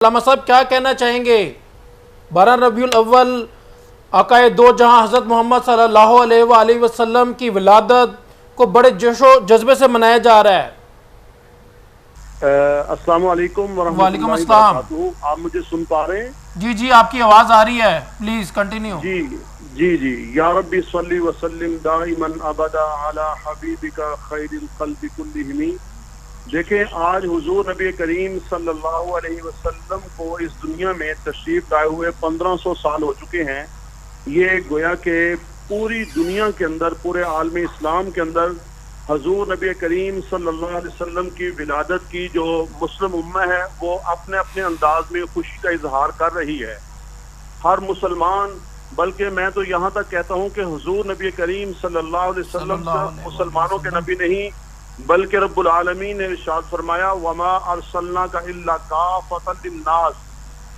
علامہ صاحب کیا کہنا چاہیں گے؟ 12 ربیع الاول آقائے دو جہاں حضرت محمد صلی اللہ علیہ وآلہ وسلم کی ولادت کو بڑے جوش و جذبے سے منایا جا رہا ہے۔ السلام علیکم ورحمۃ وعلیکم اللہ السلام۔ وبرکاتہ۔ آپ مجھے سن پا رہے ہیں؟ جی آپ کی آواز آ رہی ہے، پلیز کنٹینیو۔ جی یا ربی صلی وسلم دائما ابدا علی حبیبک خیر الخلق کلہم۔ دیکھیں، آج حضور نبی کریم صلی اللہ علیہ وسلم کو اس دنیا میں تشریف لائے ہوئے 1500 سال ہو چکے ہیں۔ یہ گویا کہ پوری دنیا کے اندر، پورے عالم اسلام کے اندر حضور نبی کریم صلی اللہ علیہ وسلم کی ولادت کی جو مسلم امہ ہے وہ اپنے اپنے انداز میں خوشی کا اظہار کر رہی ہے۔ ہر مسلمان، بلکہ میں تو یہاں تک کہتا ہوں کہ حضور نبی کریم صلی اللہ علیہ وسلم صرف مسلمانوں کے نبی نہیں بلکہ رب العالمین نے ارشاد فرمایا وما ارسلناک الا کافۃ للناس۔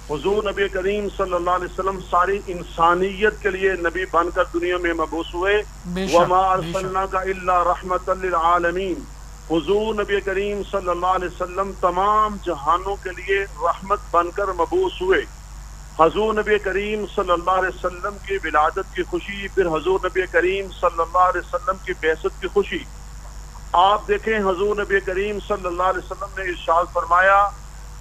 حضور نبی کریم صلی اللہ علیہ وسلم ساری انسانیت کے لیے نبی بن کر دنیا میں مبعوث ہوئے۔ وما ارسلناک الا رحمۃ للعالمین۔ حضور نبی کریم صلی اللہ علیہ وسلم تمام جہانوں کے لیے رحمت بن کر مبعوث ہوئے۔ حضور نبی کریم صلی اللہ علیہ وسلم کی ولادت کی خوشی، پھر حضور نبی کریم صلی اللہ علیہ وسلم کی بعثت کی خوشی۔ آپ دیکھیں، حضور نبی کریم صلی اللہ علیہ وسلم نے ارشاد فرمایا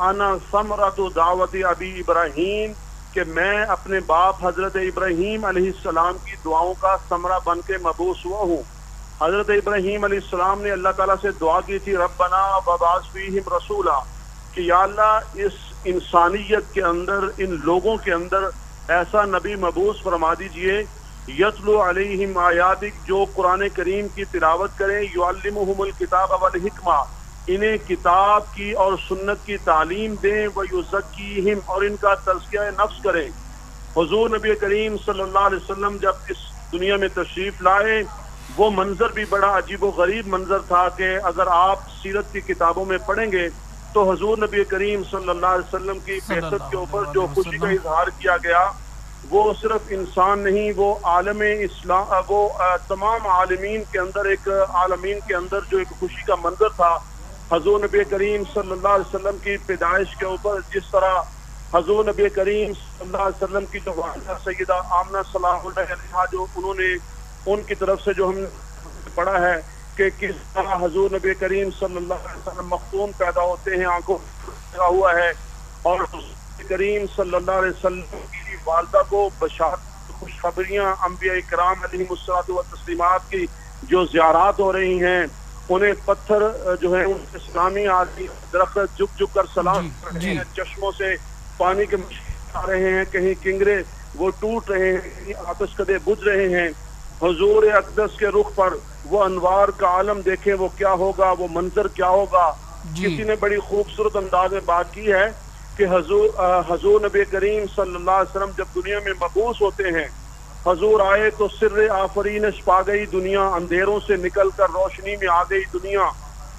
انا ثمرۃ دعوت ابی ابراہیم، کہ میں اپنے باپ حضرت ابراہیم علیہ السلام کی دعاؤں کا ثمرہ بن کے مبعوث ہوا ہوں۔ حضرت ابراہیم علیہ السلام نے اللہ تعالیٰ سے دعا کی تھی ربنا وبعث فیہم رسولا، کہ یا اللہ اس انسانیت کے اندر، ان لوگوں کے اندر ایسا نبی مبعوث فرما دیجئے یتلو علیہم آیاتک، جو قرآن کریم کی تلاوت کریں، یعلمہم الکتاب والحکمہ، انہیں کتاب کی اور سنت کی تعلیم دیں، ویزکیہم، اور ان کا تزکیہ نفس کریں۔ حضور نبی کریم صلی اللہ علیہ وسلم جب اس دنیا میں تشریف لائے، وہ منظر بھی بڑا عجیب و غریب منظر تھا کہ اگر آپ سیرت کی کتابوں میں پڑھیں گے تو حضور نبی کریم صلی اللہ علیہ وسلم کی بعثت کے اوپر جو خوشی کا اظہار کیا گیا، وہ صرف انسان نہیں، وہ عالم اسلام، وہ تمام عالمین کے اندر جو ایک خوشی کا منظر تھا۔ حضور نبی کریم صلی اللہ علیہ وسلم کی پیدائش کے اوپر جس طرح حضور نبی کریم صلی اللہ علیہ وسلم کی جو والدہ سیدہ آمنہ سلام اللہ علیہا، جو انہوں نے ان کی طرف سے جو ہم نے پڑھا ہے کہ کس طرح حضور نبی کریم صلی اللہ علیہ وسلم مختون پیدا ہوتے ہیں، آنکھوں لگا ہوا ہے، اور حضور کریم صلی اللہ علیہ وسلم کی والدہ کو بشارت، خوشخبریاں، انبیاء کرام علیہم الصلوۃ والتسلیمات کی جو زیارات ہو رہی ہیں، انہیں پتھر جو ہے ان سے اسلامی آدمی درخت جھک جھک کر سلام کر رہے ہیں، چشموں سے پانی کے مشکل آ رہے ہیں، کہیں کنگرے وہ ٹوٹ رہے ہیں، کہیں آتش کدے بجھ رہے ہیں۔ حضور اقدس کے رخ پر وہ انوار کا عالم دیکھیں، وہ کیا ہوگا، وہ منظر کیا ہوگا۔ کسی نے بڑی خوبصورت انداز میں بات کی ہے کہ حضور نبی کریم صلی اللہ علیہ وسلم جب دنیا میں مبعوث ہوتے ہیں، حضور آئے تو سر آفرینش پا گئی دنیا، اندھیروں سے نکل کر روشنی میں آ گئی دنیا،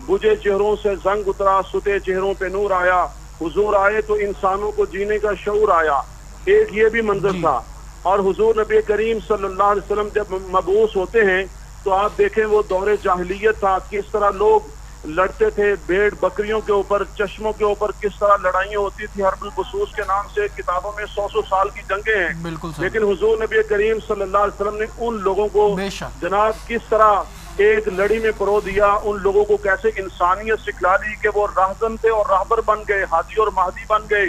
بجھے چہروں سے زنگ اترا، ستے چہروں پہ نور آیا۔ حضور آئے تو انسانوں کو جینے کا شعور آیا، ایک یہ بھی منظر تھا۔ اور حضور نبی کریم صلی اللہ علیہ وسلم جب مبعوث ہوتے ہیں تو آپ دیکھیں وہ دور جاہلیت تھا، کس طرح لوگ لڑتے تھے، بھیڑ بکریوں کے اوپر، چشموں کے اوپر کس طرح لڑائیاں ہوتی تھی، حرب البصوص کے نام سے کتابوں میں 100 سال کی جنگیں ہیں، لیکن حضور نبی کریم صلی اللہ علیہ وسلم نے ان لوگوں کو جناب کس طرح ایک لڑی میں پرو دیا، ان لوگوں کو کیسے انسانیت سکھلا دی کہ وہ راہزن تھے اور راہبر بن گئے، ہادی اور مہدی بن گئے،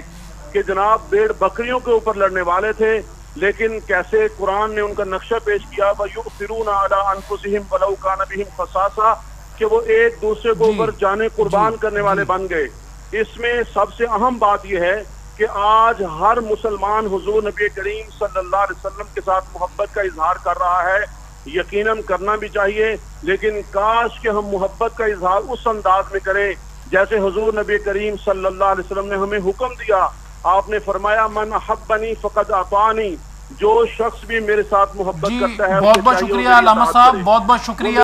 کہ جناب بھیڑ بکریوں کے اوپر لڑنے والے تھے، لیکن کیسے قرآن نے ان کا نقشہ پیش کیا وَيُؤْثِرُونَ عَلَىٰ أَنفُسِهِمْ وَلَوْ كَانَ بِهِمْ خَصَاصَةٌ، کہ وہ ایک دوسرے کو اوپر جانے قربان کرنے والے بن گئے۔ اس میں سب سے اہم بات یہ ہے کہ آج ہر مسلمان حضور نبی کریم صلی اللہ علیہ وسلم کے ساتھ محبت کا اظہار کر رہا ہے، یقیناً کرنا بھی چاہیے، لیکن کاش کہ ہم محبت کا اظہار اس انداز میں کریں جیسے حضور نبی کریم صلی اللہ علیہ وسلم نے ہمیں حکم دیا۔ آپ نے فرمایا من احبنی فقد اطاعنی، جو شخص بھی میرے ساتھ محبت کرتا ہے، بہت بہت شکریہ علامہ صاحب، بہت بہت شکریہ۔